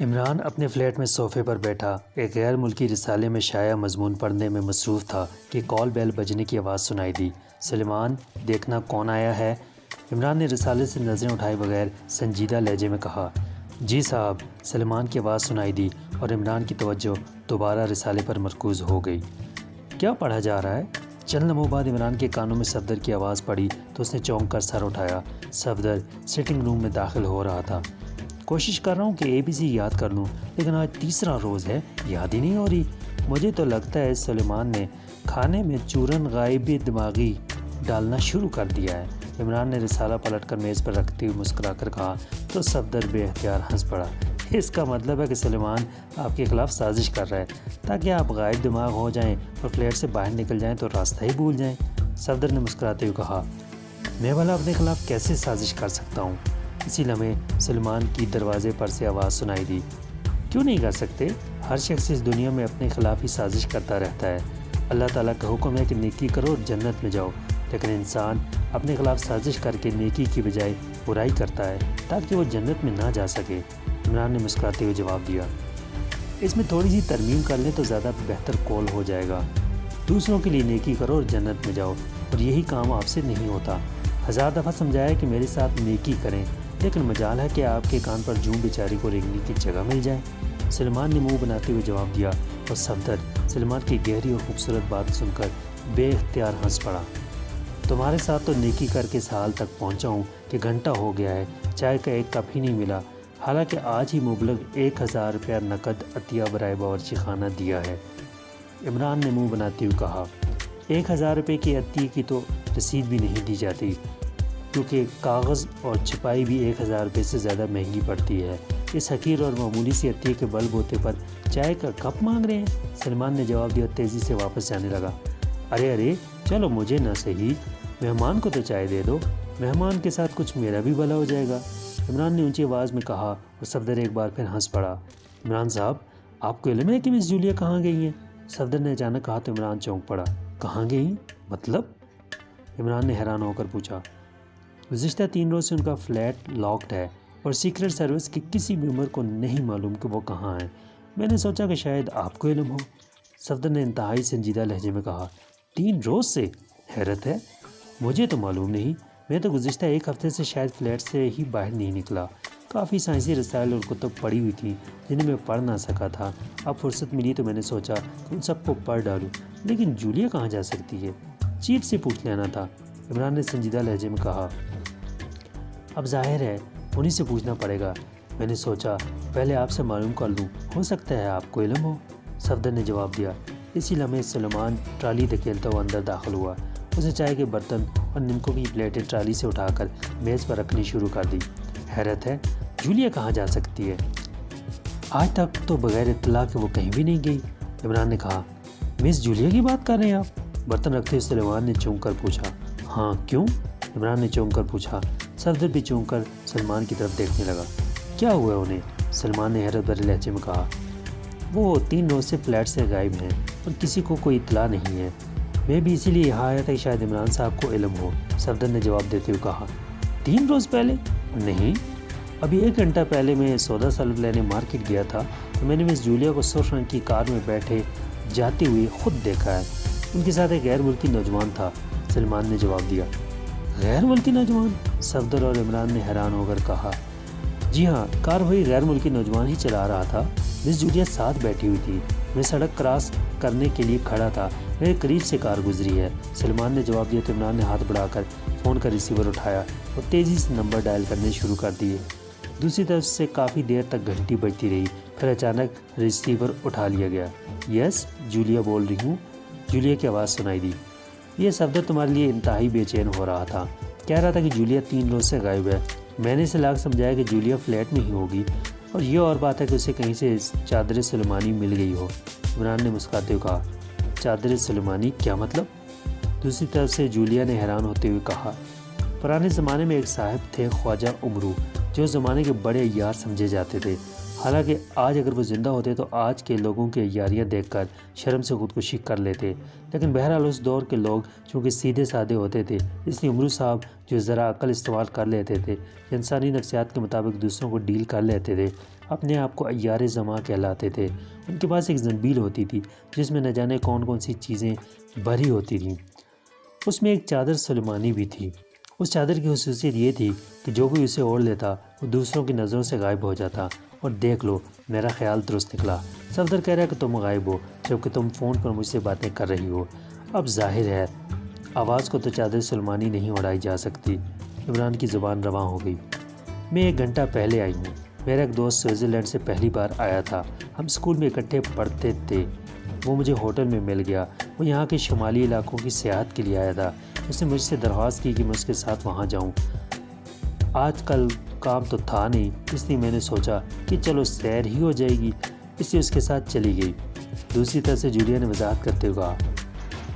عمران اپنے فلیٹ میں صوفے پر بیٹھا ایک غیر ملکی رسالے میں شائع مضمون پڑھنے میں مصروف تھا کہ کال بیل بجنے کی آواز سنائی دی۔ سلیمان، دیکھنا کون آیا ہے؟ عمران نے رسالے سے نظریں اٹھائے بغیر سنجیدہ لہجے میں کہا۔ جی صاحب، سلیمان کی آواز سنائی دی اور عمران کی توجہ دوبارہ رسالے پر مرکوز ہو گئی۔ کیا پڑھا جا رہا ہے؟ چند لمحوں بعد عمران کے کانوں میں صفدر کی آواز پڑی تو اس نے چونک کر سر اٹھایا۔ صفدر سٹنگ روم میں داخل ہو رہا تھا۔ کوشش کر رہا ہوں کہ ABC یاد کر لوں، لیکن آج تیسرا روز ہے، یاد ہی نہیں ہو رہی۔ مجھے تو لگتا ہے سلیمان نے کھانے میں چورن غائب دماغی ڈالنا شروع کر دیا ہے۔ عمران نے رسالہ پلٹ کر میز پر رکھتے ہوئے مسکرا کر کہا تو صفدر بے اختیار ہنس پڑا۔ اس کا مطلب ہے کہ سلیمان آپ کے خلاف سازش کر رہا ہے تاکہ آپ غائب دماغ ہو جائیں اور فلیٹ سے باہر نکل جائیں تو راستہ ہی بھول جائیں۔ صفدر نے مسکراتے ہوئے کہا، میں بھلا اپنے خلاف کیسے سازش کر سکتا ہوں؟ اسی لمحے سلیمان کی دروازے پر سے آواز سنائی دی۔ کیوں نہیں کر سکتے؟ ہر شخص اس دنیا میں اپنے خلاف ہی سازش کرتا رہتا ہے۔ اللہ تعالیٰ کا حکم ہے کہ نیکی کرو اور جنت میں جاؤ، لیکن انسان اپنے خلاف سازش کر کے نیکی کی بجائے برائی کرتا ہے تاکہ وہ جنت میں نہ جا سکے۔ عمران نے مسکراتے ہوئے جواب دیا، اس میں تھوڑی سی ترمیم کر لیں تو زیادہ بہتر قول ہو جائے گا۔ دوسروں کے لیے نیکی کرو اور جنت میں جاؤ، اور یہی کام آپ سے نہیں ہوتا۔ 1000 دفعہ سمجھایا کہ میرے ساتھ نیکی کریں، لیکن مجال ہے کہ آپ کے کان پر جوں بیچاری کو رینگنے کی جگہ مل جائے۔ سلیمان نے منہ بناتے ہوئے جواب دیا اور صفدر سلیمان کی گہری اور خوبصورت بات سن کر بے اختیار ہنس پڑا۔ تمہارے ساتھ تو نیکی کر کے اس حال تک پہنچا ہوں کہ گھنٹہ ہو گیا ہے، چائے کا ایک کپ ہی نہیں ملا، حالانکہ آج ہی مبلغ 1000 روپیہ نقد عطیہ برائے باورچی خانہ دیا ہے۔ عمران نے منہ بناتے ہوئے کہا، 1000 روپے کی عطیے کی تو رسید بھی نہیں دی جاتی، کیونکہ کاغذ اور چھپائی بھی 1000 روپے سے زیادہ مہنگی پڑتی ہے۔ اس حقیر اور معمولی سی عطیے کے بل بوتے پر چائے کا کپ مانگ رہے ہیں؟ سلیمان نے جواب دیا، تیزی سے واپس جانے لگا۔ ارے چلو، مجھے نہ صحیح، مہمان کو تو چائے دے دو، مہمان کے ساتھ کچھ میرا بھی بھلا ہو جائے گا۔ عمران نے اونچی آواز میں کہا اور صفدر ایک بار پھر ہنس پڑا۔ عمران صاحب، آپ کو علم ہے کہ مس جولیا کہاں گئی ہیں؟ صفدر نے اچانک کہا تو عمران چونک پڑا۔ کہاں گئی مطلب؟ عمران نے حیران ہو کر پوچھا۔ گزشتہ 3 روز سے ان کا فلیٹ لاکڈ ہے اور سیکرٹ سروس کے کسی ممبر کو نہیں معلوم کہ وہ کہاں ہیں۔ میں نے سوچا کہ شاید آپ کو علم ہو۔ صفدر نے انتہائی سنجیدہ لہجے میں کہا، 3 روز سے؟ حیرت ہے، مجھے تو معلوم نہیں۔ میں تو گزشتہ 1 ہفتے سے شاید فلیٹ سے ہی باہر نہیں نکلا۔ کافی سائنسی رسائل اور کتب پڑھی ہوئی تھیں جنہیں میں پڑھ نہ سکا تھا۔ اب فرصت ملی تو میں نے سوچا کہ ان سب کو پڑھ ڈالوں، لیکن جولیا کہاں جا سکتی ہے؟ چیف سے پوچھ لینا تھا۔ عمران نے سنجیدہ لہجے میں کہا، اب ظاہر ہے انہی سے پوچھنا پڑے گا۔ میں نے سوچا پہلے آپ سے معلوم کر لوں، ہو سکتا ہے آپ کو علم ہو۔ صفدر نے جواب دیا۔ اسی لمحے سلیمان ٹرالی دھکیلتا ہوا اندر داخل ہوا۔ اس نے چائے کے برتن اور نمکوں کی پلیٹیں ٹرالی سے اٹھا کر میز پر رکھنی شروع کر دی۔ حیرت ہے، جولیا کہاں جا سکتی ہے؟ آج تک تو بغیر اطلاع کہ وہ کہیں بھی نہیں گئی۔ عمران نے کہا، مس جولیا کی بات کر رہے ہیں آپ؟ برتن رکھتے ہوئے سلیمان نے چونک کر پوچھا۔ ہاں، کیوں؟ عمران نے چونک کر پوچھا۔ صفدر بھی چونک کر سلمان کی طرف دیکھنے لگا۔ کیا ہوا انہیں؟ سلمان نے حیرت بھرے لہجے میں کہا، وہ 3 روز سے فلیٹ سے غائب ہیں اور کسی کو کوئی اطلاع نہیں ہے۔ میں بھی اسی لیے یہاں آیا تھا کہ شاید عمران صاحب کو علم ہو۔ صفدر نے جواب دیتے ہوئے کہا، 3 روز پہلے؟ نہیں، ابھی 1 گھنٹہ پہلے میں سودا سلب لینے مارکیٹ گیا تھا تو میں نے مس جولیا کو سرخ رنگ کی کار میں بیٹھے جاتے ہوئے خود دیکھا ہے۔ ان کے ساتھ ایک غیر ملکی نوجوان تھا۔ سلمان نے جواب دیا۔ غیر ملکی نوجوان؟ صفدر اور عمران نے حیران ہو کر کہا، جی ہاں، کار وہی غیر ملکی نوجوان ہی چلا رہا تھا۔ مس جولیا ساتھ بیٹھی ہوئی تھی۔ میں سڑک کراس کرنے کے لیے کھڑا تھا، میرے قریب سے کار گزری ہے۔ سلمان نے جواب دیا تو عمران نے ہاتھ بڑھا کر فون کا ریسیور اٹھایا اور تیزی سے نمبر ڈائل کرنے شروع کر دیے۔ دوسری طرف سے کافی دیر تک گھنٹی بجتی رہی، پھر اچانک ریسیور اٹھا لیا گیا۔ یس، جولیا بول رہی ہوں، جولیا کی آواز سنائی دی۔ یہ صفدر تمہارے لیے انتہائی بے چین ہو رہا تھا، کہہ رہا تھا کہ جولیا 3 روز سے غائب ہے۔ میں نے اسے لاکھ سمجھایا کہ جولیا فلیٹ میں ہی ہوگی، اور یہ اور بات ہے کہ اسے کہیں سے چادر سلیمانی مل گئی ہو۔ عمران نے مسکراتے ہوئے کہا، چادر سلیمانی کیا مطلب؟ دوسری طرف سے جولیا نے حیران ہوتے ہوئے کہا، پرانے زمانے میں ایک صاحب تھے خواجہ عمرو، جو زمانے کے بڑے عیار سمجھے جاتے تھے۔ حالانکہ آج اگر وہ زندہ ہوتے تو آج کے لوگوں کے عیاریاں دیکھ کر شرم سے خودکشی کر لیتے، لیکن بہرحال اس دور کے لوگ چونکہ سیدھے سادے ہوتے تھے، اس لیے عمرو صاحب جو ذرا عقل استعمال کر لیتے تھے، انسانی نفسیات کے مطابق دوسروں کو ڈیل کر لیتے تھے، اپنے آپ کو عیار زماں کہلاتے تھے۔ ان کے پاس ایک زنبیل ہوتی تھی جس میں نہ جانے کون کون سی چیزیں بھری ہوتی تھیں۔ اس میں ایک چادر سلیمانی بھی تھی۔ اس چادر کی خصوصیت یہ تھی کہ جو کوئی اسے اوڑھ لیتا وہ دوسروں کی نظروں سے غائب ہو جاتا۔ اور دیکھ لو، میرا خیال درست نکلا۔ صفدر کہہ رہا ہے کہ تم غائب ہو جبکہ تم فون پر مجھ سے باتیں کر رہی ہو۔ اب ظاہر ہے آواز کو تو چادر سلیمانی نہیں اڑائی جا سکتی۔ عمران کی زبان رواں ہو گئی۔ میں 1 گھنٹہ پہلے آئی ہوں۔ میرا ایک دوست سوئٹزرلینڈ سے پہلی بار آیا تھا۔ ہم اسکول میں اکٹھے پڑھتے تھے۔ وہ مجھے ہوٹل میں مل گیا۔ وہ یہاں کے شمالی علاقوں کی سیاحت کے لیے آیا تھا۔ اس نے مجھ سے درخواست کی کہ میں اس کے ساتھ وہاں جاؤں۔ آج کل کام تو تھا نہیں، اس لیے میں نے سوچا کہ چلو سیر ہی ہو جائے گی، اس لیے اس کے ساتھ چلی گئی۔ دوسری طرف سے جولیا نے وضاحت کرتے ہوئے کہا،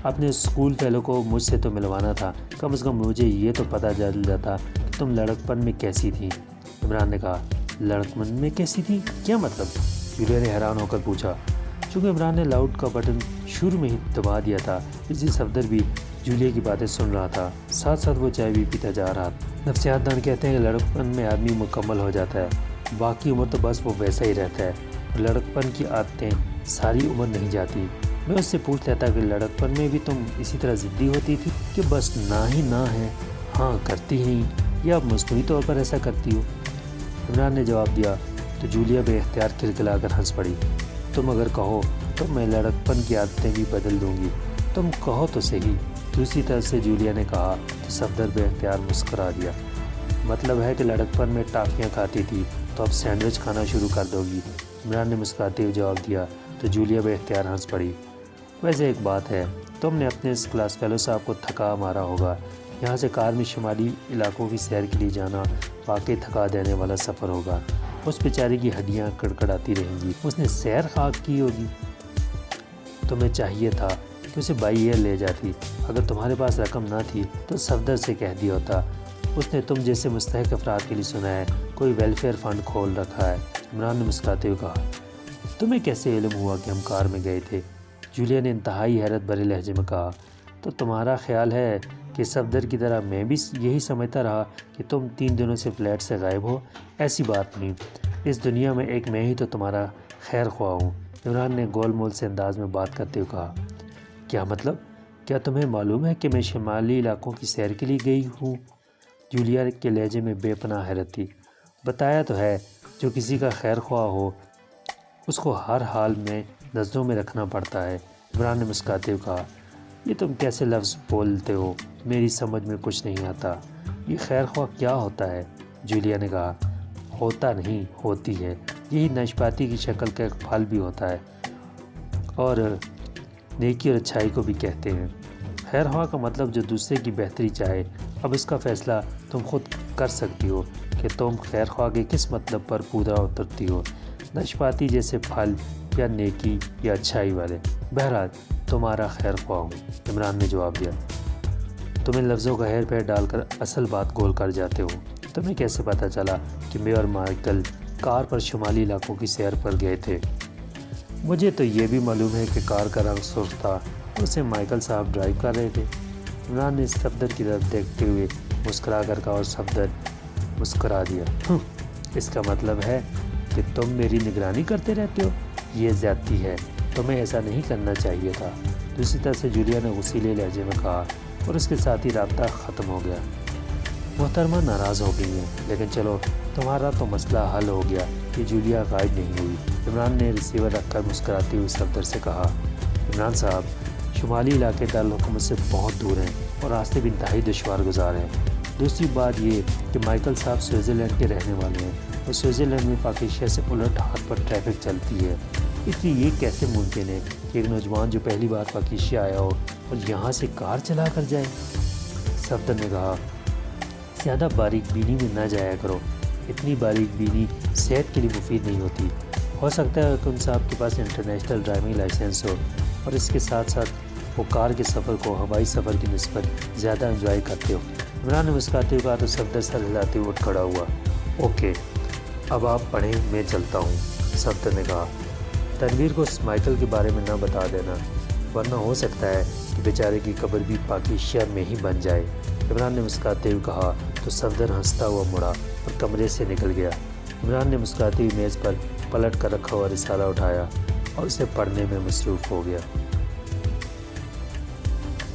اپنے اسکول فیلو کو مجھ سے تو ملوانا تھا، کم از کم مجھے یہ تو پتہ چل جاتا کہ تم لڑکپن میں کیسی تھی۔ عمران نے کہا، لڑکپن میں کیسی تھی؟ کیا مطلب؟ جولیا نے حیران ہو کر پوچھا۔ چونکہ عمران نے لاؤڈ کا بٹن شروع میں ہی دبا دیا تھا، اس لیے صفدر بھی جولیا کی باتیں سن رہا تھا، ساتھ ساتھ وہ چائے بھی پیتا جا رہا تھا۔ نفسیات دان کہتے ہیں کہ لڑکپن میں آدمی مکمل ہو جاتا ہے، باقی عمر تو بس وہ ویسا ہی رہتا ہے، اور لڑکپن کی عادتیں ساری عمر نہیں جاتی۔ میں اس سے پوچھ لیتا کہ لڑکپن میں بھی تم اسی طرح ضدی ہوتی تھی کہ بس نہ ہی نہ ہے، ہاں کرتی ہی، یا اب مصنوعی طور پر ایسا کرتی ہو؟ عمران نے جواب دیا تو جولیا بے اختیار کھلکھلا کر ہنس پڑی۔ تم اگر کہو تو میں لڑکپن کی عادتیں بھی بدل دوں گی، تم کہو تو صحیح۔ دوسری طرف سے جولیا نے کہا تو صفدر بے اختیار مسکرا دیا۔ مطلب ہے کہ لڑکپن میں ٹافیاں کھاتی تھی تو اب سینڈوچ کھانا شروع کر دو گی؟ عمران نے مسکراتے ہوئے جواب دیا تو جولیا بے اختیار ہنس پڑی۔ ویسے ایک بات ہے، تم نے اپنے اس کلاس فیلو صاحب کو تھکا مارا ہوگا۔ یہاں سے کار میں شمالی علاقوں کی سیر کے لیے جانا واقعی تھکا دینے والا سفر ہوگا۔ اس بیچارے کی ہڈیاں کڑکڑاتی رہیں گی۔ اس نے سیر خاک کی ہوگی۔ تمہیں چاہیے تھا کہ اسے بائی ایئر لے جاتی۔ اگر تمہارے پاس رقم نہ تھی تو صفدر سے کہہ دیا ہوتا، اس نے تم جیسے مستحق افراد کے لیے سنا ہے کوئی ویلفیئر فنڈ کھول رکھا ہے۔ عمران نے مسکراتے ہوئے کہا، تمہیں کیسے علم ہوا کہ ہم کار میں گئے تھے؟ جولیا نے انتہائی حیرت بھرے لہجے میں کہا، تو تمہارا خیال ہے کہ صفدر کی طرح میں بھی یہی سمجھتا رہا کہ تم 3 دنوں سے فلیٹ سے غائب ہو؟ ایسی بات نہیں، اس دنیا میں ایک میں ہی تو تمہارا خیر خواہ ہوں۔ عمران نے گول مول سے انداز میں بات کرتے ہوئے کہا، کیا مطلب؟ کیا تمہیں معلوم ہے کہ میں شمالی علاقوں کی سیر کے لیے گئی ہوں؟ جولیا کے لہجے میں بے پناہ حیرت تھی۔ بتایا تو ہے، جو کسی کا خیر خواہ ہو اس کو ہر حال میں نظروں میں رکھنا پڑتا ہے۔ عمران نے مسکراتے ہوئے کہا، یہ تم کیسے لفظ بولتے ہو؟ میری سمجھ میں کچھ نہیں آتا۔ یہ خیر خواہ کیا ہوتا ہے؟ جولیا نے کہا، ہوتا نہیں، ہوتی ہے۔ یہی ناشپاتی کی شکل کا ایک پھل بھی ہوتا ہے، اور نیکی اور اچھائی کو بھی کہتے ہیں۔ خیر خواہ کا مطلب جو دوسرے کی بہتری چاہے۔ اب اس کا فیصلہ تم خود کر سکتی ہو کہ تم خیر خواہ کے کس مطلب پر پورا اترتی ہو، ناشپاتی جیسے پھل یا نیکی یا اچھائی والے۔ بہرحال تمہارا خیر خواہ ہوں، عمران نے جواب دیا۔ تمہیں لفظوں کا ہیر پیر ڈال کر اصل بات گول کر جاتے ہو۔ تمہیں کیسے پتہ چلا کہ میں اور مائیکل کار پر شمالی علاقوں کی سیر پر گئے تھے؟ مجھے تو یہ بھی معلوم ہے کہ کار کا رنگ سرخ تھا اور اسے مائیکل صاحب ڈرائیو کر رہے تھے۔ عمران نے صفدر کی طرف دیکھتے ہوئے مسکرا کر کہا، اور صفدر مسکرا دیا۔ اس کا مطلب ہے کہ تم میری نگرانی کرتے رہتے ہو؟ یہ زیادتی ہے، تمہیں ایسا نہیں کرنا چاہیے تھا۔ دوسری طرف سے جولیا نے غصیلے لہجے میں کہا، اور اس کے ساتھ ہی رابطہ ختم ہو گیا۔ محترمہ ناراض ہو گئی ہیں، لیکن چلو تمہارا تو مسئلہ حل ہو گیا کہ جولیا غائب نہیں ہوئی۔ عمران نے ریسیور رکھ کر مسکراتے ہوئے صفدر سے کہا، عمران صاحب، شمالی علاقے دارالحکومت سے بہت دور ہیں اور راستے بھی انتہائی دشوار گزار ہیں۔ دوسری بات یہ کہ مائیکل صاحب سوئٹزرلینڈ کے رہنے والے ہیں اور سوئٹزرلینڈ میں پاکیشیا سے الٹ ہاتھ پر ٹریفک چلتی ہے، اس لیے یہ کیسے ممکن ہے کہ ایک نوجوان جو پہلی بار پاکیشیا آیا ہو اور یہاں سے کار چلا کر جائے؟ صفدر نے کہا، زیادہ باریک بینی میں نہ جایا کرو، اتنی باریک بینی صحت کے لیے مفید نہیں ہوتی۔ ہو سکتا ہے کہ ان صاحب کے پاس انٹرنیشنل ڈرائیونگ لائسنس ہو اور اس کے ساتھ ساتھ وہ کار کے سفر کو ہوائی سفر کی نسبت زیادہ انجوائے کرتے ہو۔ عمران نے مسکراتے ہوئے کہا تو صفدر سر ہلاتے ہوئے اٹھ کھڑا ہوا۔ اوکے، اب آپ پڑھیں، میں چلتا ہوں۔ صفدر نے کہا، تنویر کو مائیکل کے بارے میں نہ بتا دینا، ورنہ ہو سکتا ہے کہ بیچارے کی قبر بھی پاکیشیا میں ہی بن جائے۔ عمران نے مسکراتے ہوئے کہا تو صفدر ہنستا ہوا مڑا اور کمرے سے نکل گیا۔ عمران نے مسکراتی ہوئی میز پر پلٹ کر رکھا ہوا رسالہ اٹھایا اور اسے پڑھنے میں مصروف ہو گیا۔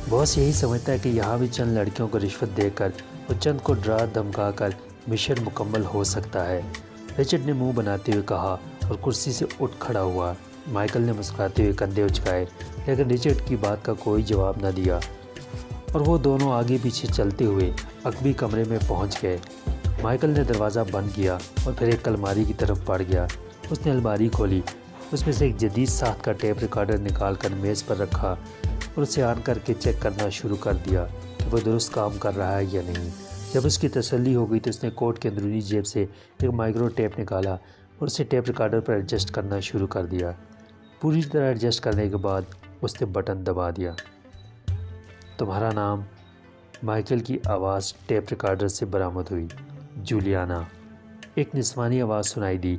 باس یہی سمجھتا ہے کہ یہاں بھی چند لڑکیوں کو رشوت دے کر اور چند کو ڈرا دھمکا کر مشن مکمل ہو سکتا ہے، رچرڈ نے منہ بناتے ہوئے کہا اور کرسی سے اٹھ کھڑا ہوا۔ مائیکل نے مسکراتے ہوئے کندھے اچکائے لیکن رچرڈ کی بات کا کوئی جواب نہ دیا اور وہ دونوں آگے پیچھے چلتے ہوئے عقبی کمرے میں پہنچ گئے۔ مائیکل نے دروازہ بند کیا اور پھر ایک الماری کی طرف بڑھ گیا۔ اس نے الماری کھولی، اس میں سے ایک جدید ساخت کا ٹیپ ریکارڈر نکال کر میز پر رکھا اور اسے آن کر کے چیک کرنا شروع کر دیا کہ وہ درست کام کر رہا ہے یا نہیں۔ جب اس کی تسلی ہو گئی تو اس نے کوٹ کے اندرونی جیب سے ایک مائکرو ٹیپ نکالا اور اسے ٹیپ ریکارڈر پر ایڈجسٹ کرنا شروع کر دیا۔ پوری طرح ایڈجسٹ کرنے کے بعد اس نے بٹن دبا دیا۔ تمہارا نام؟ مائیکل کی آواز ٹیپ ریکارڈر سے برآمد ہوئی۔ جولیانا۔ ایک نسوانی آواز سنائی دی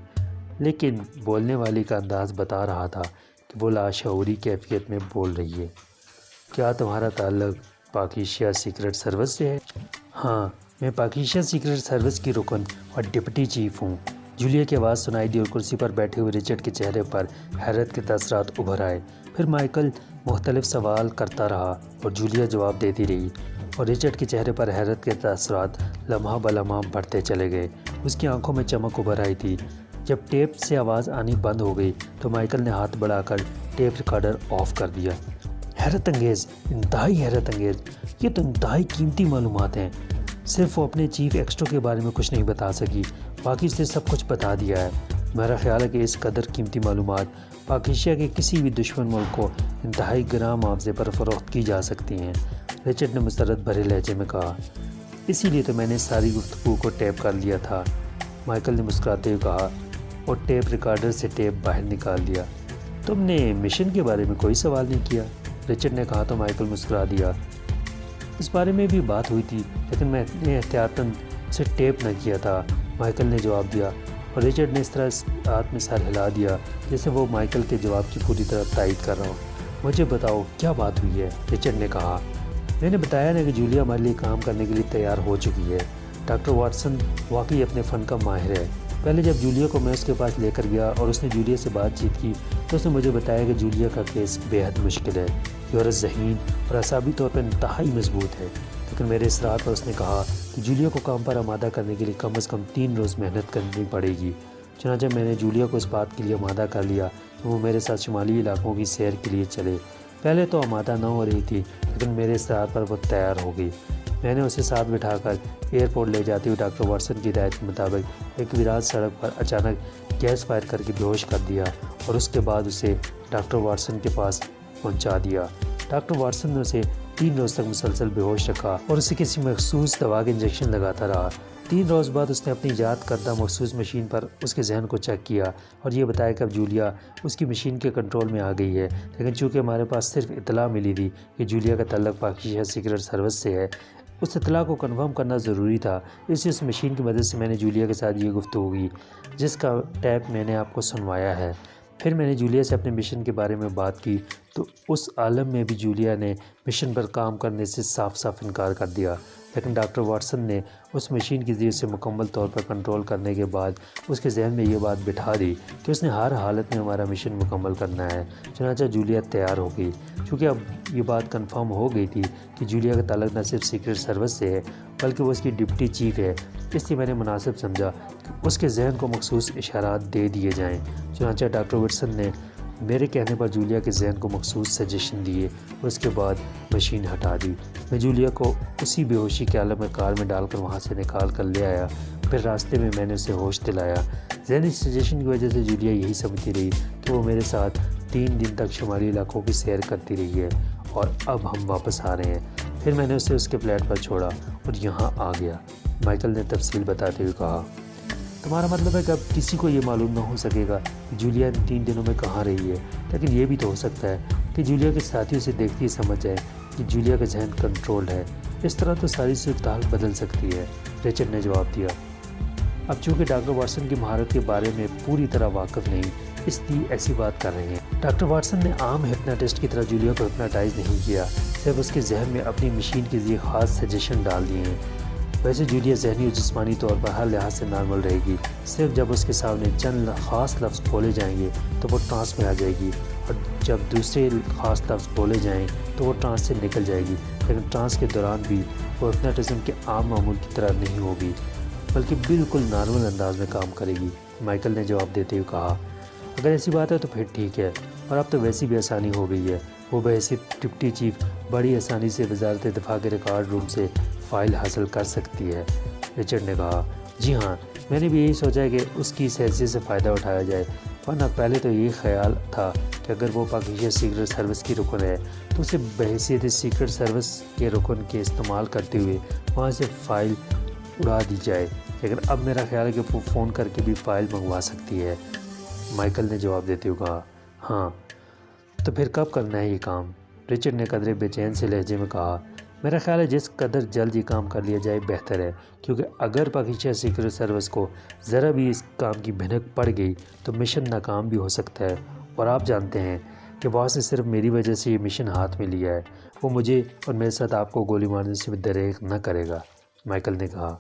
لیکن بولنے والی کا انداز بتا رہا تھا کہ وہ لاشعوری کیفیت میں بول رہی ہے۔ کیا تمہارا تعلق پاکیشیا سیکرٹ سروس سے ہے؟ ہاں، میں پاکیشیا سیکرٹ سروس کی رکن اور ڈپٹی چیف ہوں۔ جولیا کی آواز سنائی دی اور کرسی پر بیٹھے ہوئے رچرڈ کے چہرے پر حیرت کے تاثرات ابھر آئے۔ پھر مائیکل مختلف سوال کرتا رہا اور جولیا جواب دیتی رہی اور رچرڈ کے چہرے پر حیرت کے تاثرات لمحہ بلمحہ بڑھتے چلے گئے۔ اس کی آنکھوں میں چمک ابھر آئی تھی۔ جب ٹیپ سے آواز آنی بند ہو گئی تو مائیکل نے ہاتھ بڑھا کر ٹیپ ریکارڈر آف کر دیا۔ حیرت انگیز، انتہائی حیرت انگیز، یہ تو انتہائی قیمتی معلومات ہیں۔ صرف وہ اپنے چیف ایکسٹرا کے بارے میں کچھ نہیں بتا سکی، باقی اس نے سب کچھ بتا دیا ہے۔ میرا خیال ہے کہ اس قدر قیمتی معلومات پاکیشیا کے کسی بھی دشمن ملک کو انتہائی گراں معاوضے پر فروخت کی جا سکتی ہیں، رچرڈ نے مسرت بھرے لہجے میں کہا۔ اسی لیے تو میں نے ساری گفتگو کو ٹیپ کر لیا تھا، مائیکل نے مسکراتے ہوئے کہا اور ٹیپ ریکارڈر سے ٹیپ باہر نکال دیا۔ تم نے مشن کے بارے میں کوئی سوال نہیں کیا، رچرڈ نے کہا تو مائیکل مسکرا دیا۔ اس بارے میں بھی بات ہوئی تھی لیکن میں نے احتیاطاً اسے ٹیپ نہ کیا تھا، مائیکل نے جواب دیا اور رچرڈ نے اس طرح ہاتھ میں سر ہلا دیا جیسے وہ مائیکل کے جواب کی پوری طرح تائید کر رہا ہو۔ مجھے بتاؤ کیا بات ہوئی ہے، رچرڈ نے کہا۔ میں نے بتایا نا کہ جولیا ہمارے لیے کام کرنے کے لیے تیار ہو چکی ہے۔ ڈاکٹر واٹسن واقعی اپنے فن کا ماہر ہے۔ پہلے جب جولیا کو میں اس کے پاس لے کر گیا اور اس نے جولیا سے بات چیت کی تو اس نے مجھے بتایا کہ جولیا کا کیس بے حد مشکل ہے۔ یہ عورت ذہین اور اعصابی طور پر انتہائی مضبوط ہے، لیکن میرے اصرار پر اس نے کہا کہ جولیا کو کام پر آمادہ کرنے کے لیے کم از کم 3 روز محنت کرنی پڑے گی۔ چنانچہ میں نے جولیا کو اس بات کے لیے آمادہ کر لیا کہ وہ میرے ساتھ شمالی علاقوں کی سیر کے لیے چلے۔ پہلے تو آمادہ نہ ہو رہی تھی لیکن میرے اصرار پر وہ تیار ہو گئی۔ میں نے اسے ساتھ بٹھا کر ایئرپورٹ لے جاتے ہوئے ڈاکٹر واٹسن کی ہدایت کے مطابق ایک ویران سڑک پر اچانک گیس فائر کر کے بے ہوش کر دیا اور اس کے بعد اسے ڈاکٹر واٹسن کے پاس پہنچا دیا۔ ڈاکٹر واٹسن نے اسے 3 روز تک مسلسل بے ہوش رکھا اور اسے کسی مخصوص دوا کے انجیکشن لگاتا رہا۔ 3 روز بعد اس نے اپنی ایجاد کردہ مخصوص مشین پر اس کے ذہن کو چیک کیا اور یہ بتایا کہ اب جولیا اس کی مشین کے کنٹرول میں آ گئی ہے، لیکن چونکہ ہمارے پاس صرف اطلاع ملی تھی کہ جولیا کا تعلق پاکیشیا سیکرٹ سروس سے ہے، اس اطلاع کو کنفرم کرنا ضروری تھا۔ اس مشین کی مدد سے میں نے جولیا کے ساتھ یہ گفتگو کی جس کا ٹیپ میں نے آپ کو سنوایا ہے۔ پھر میں نے جولیا سے اپنے مشن کے بارے میں بات کی تو اس عالم میں بھی جولیا نے مشن پر کام کرنے سے صاف صاف انکار کر دیا، لیکن ڈاکٹر واٹسن نے اس مشین کے ذریعے سے مکمل طور پر کنٹرول کرنے کے بعد اس کے ذہن میں یہ بات بٹھا دی کہ اس نے ہر حالت میں ہمارا مشن مکمل کرنا ہے۔ چنانچہ جولیا تیار ہو گئی۔ چونکہ اب یہ بات کنفرم ہو گئی تھی کہ جولیا کا تعلق نہ صرف سیکرٹ سروس سے ہے بلکہ وہ اس کی ڈپٹی چیف ہے، اس لیے میں نے مناسب سمجھا کہ اس کے ذہن کو مخصوص اشارات دے دیے جائیں۔ چنانچہ ڈاکٹر واٹسن نے میرے کہنے پر جولیا کے ذہن کو مخصوص سجیشن دیے اور اس کے بعد مشین ہٹا دی۔ میں جولیا کو اسی بے ہوشی کے عالم کار میں ڈال کر وہاں سے نکال کر لے آیا۔ پھر راستے میں میں نے اسے ہوش دلایا۔ ذہنی سجیشن کی وجہ سے جولیا یہی سمجھتی رہی کہ وہ میرے ساتھ 3 دن تک شمالی علاقوں کی سیر کرتی رہی ہے اور اب ہم واپس آ رہے ہیں۔ پھر میں نے اسے اس کے فلیٹ پر چھوڑا اور یہاں آ گیا، مائیکل نے تفصیل بتاتے ہوئے کہا۔ تمہارا مطلب ہے کہ اب کسی کو یہ معلوم نہ ہو سکے گا کہ جولیا ان 3 دنوں میں کہاں رہی ہے، لیکن یہ بھی تو ہو سکتا ہے کہ جولیا کے ساتھیوں سے دیکھتی ہی سمجھ جائے کہ جولیا کا ذہن کنٹرول ہے۔ اس طرح تو ساری صورتحال بدل سکتی ہے، رچرڈ نے جواب دیا۔ اب چونکہ ڈاکٹر واٹسن کی مہارت کے بارے میں پوری طرح واقف نہیں، اس لیے ایسی بات کر رہے ہیں۔ ڈاکٹر واٹسن نے عام ہپناٹسٹ کی طرح جولیا کو ہپناٹائز نہیں کیا، صرف اس کے ذہن میں اپنی مشین کے ذریعے خاص سجیشن ڈال دیے ہیں۔ ویسے جولیا ذہنی اور جسمانی طور پر ہر لحاظ سے نارمل رہے گی، صرف جب اس کے سامنے چند خاص لفظ بولے جائیں گے تو وہ ٹرانس میں آ جائے گی، اور جب دوسرے خاص لفظ بولے جائیں تو وہ ٹرانس سے نکل جائے گی، لیکن ٹرانس کے دوران بھی وہ ہپناٹزم کے عام معمول کی طرح نہیں ہوگی، بلکہ بالکل نارمل انداز میں کام کرے گی۔ مائیکل نے جواب دیتے ہوئے کہا، اگر ایسی بات ہے تو پھر ٹھیک ہے، اور اب تو ویسی بھی آسانی ہو گئی ہے۔ وہ بحیثیت ڈپٹی چیف بڑی آسانی سے وزارت دفاع کے ریکارڈ روم سے فائل حاصل کر سکتی ہے۔ رچرڈ نے کہا، جی ہاں، میں نے بھی یہی سوچا ہے کہ اس کی اس حیثیت سے فائدہ اٹھایا جائے، ورنہ پہلے تو یہ خیال تھا کہ اگر وہ پاکستان سیکرٹ سروس کی رکن ہے تو اسے بحیثیت سیکرٹ سروس کے رکن کے استعمال کرتے ہوئے وہاں سے فائل اڑا دی جائے، لیکن اب میرا خیال ہے کہ وہ فون کر کے بھی فائل منگوا سکتی ہے۔ مائیکل نے جواب دیتے ہوئے کہا، ہاں، تو پھر کب کرنا ہے یہ کام؟ رچرڈ نے قدرے بے چین سے لہجے میں کہا، میرا خیال ہے جس قدر جلد یہ کام کر لیا جائے بہتر ہے، کیونکہ اگر پاکستان سیکرٹ سروس کو ذرا بھی اس کام کی بھنک پڑ گئی تو مشن ناکام بھی ہو سکتا ہے، اور آپ جانتے ہیں کہ باس نے صرف میری وجہ سے یہ مشن ہاتھ میں لیا ہے، وہ مجھے اور میرے ساتھ آپ کو گولی مارنے سے بھی دریغ نہ کرے گا۔ مائیکل نے کہا،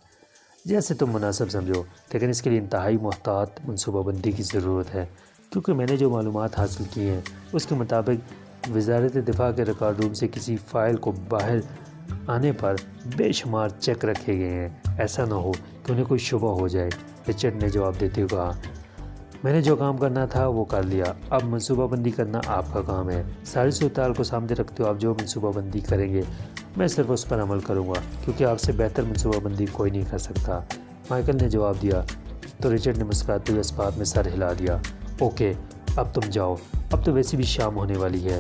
جیسے تم مناسب سمجھو، لیکن اس کے لیے انتہائی محتاط منصوبہ بندی کی ضرورت ہے، کیونکہ میں نے جو معلومات حاصل کی ہیں اس کے مطابق وزارت دفاع کے ریکارڈ روم سے کسی فائل کو باہر آنے پر بے شمار چیک رکھے گئے ہیں، ایسا نہ ہو کہ انہیں کوئی شبہ ہو جائے۔ رچرڈ نے جواب دیتے ہوئے کہا، میں نے جو کام کرنا تھا وہ کر لیا، اب منصوبہ بندی کرنا آپ کا کام ہے۔ ساری صورتحال کو سامنے رکھتے ہوئے آپ جو منصوبہ بندی کریں گے میں صرف اس پر عمل کروں گا، کیونکہ آپ سے بہتر منصوبہ بندی کوئی نہیں کر سکتا۔ مائیکل نے جواب دیا تو رچرڈ نے مسکراتے ہوئے اس بات میں سر ہلا دیا، اوکے، اب تم جاؤ، اب تو ویسی بھی شام ہونے والی ہے،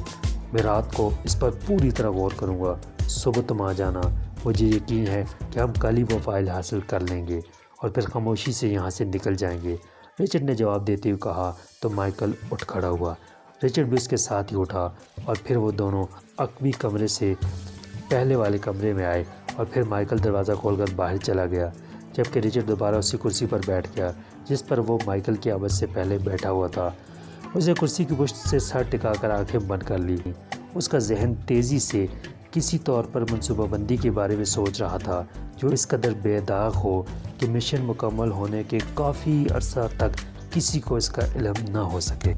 میں رات کو اس پر پوری طرح غور کروں گا، صبح تم آ جانا، مجھے یقین ہے کہ ہم کل ہی وہ فائل حاصل کر لیں گے اور پھر خاموشی سے یہاں سے نکل جائیں گے۔ رچرڈ نے جواب دیتے ہوئے کہا تو مائیکل اٹھ کھڑا ہوا، رچرڈ بھی اس کے ساتھ ہی اٹھا، اور پھر وہ دونوں عقبی کمرے سے پہلے والے کمرے میں آئے، اور پھر مائیکل دروازہ کھول کر باہر چلا گیا، جبکہ رچرڈ دوبارہ اسی کرسی پر بیٹھ گیا جس پر وہ مائیکل کی آمد سے پہلے بیٹھا ہوا تھا۔ اس نے کرسی کی پشت سے سر ٹکا کر آنکھیں بند کر لی، اس کا ذہن تیزی سے کسی طور پر منصوبہ بندی کے بارے میں سوچ رہا تھا جو اس قدر بے داغ ہو کہ مشن مکمل ہونے کے کافی عرصہ تک کسی کو اس کا علم نہ ہو سکے۔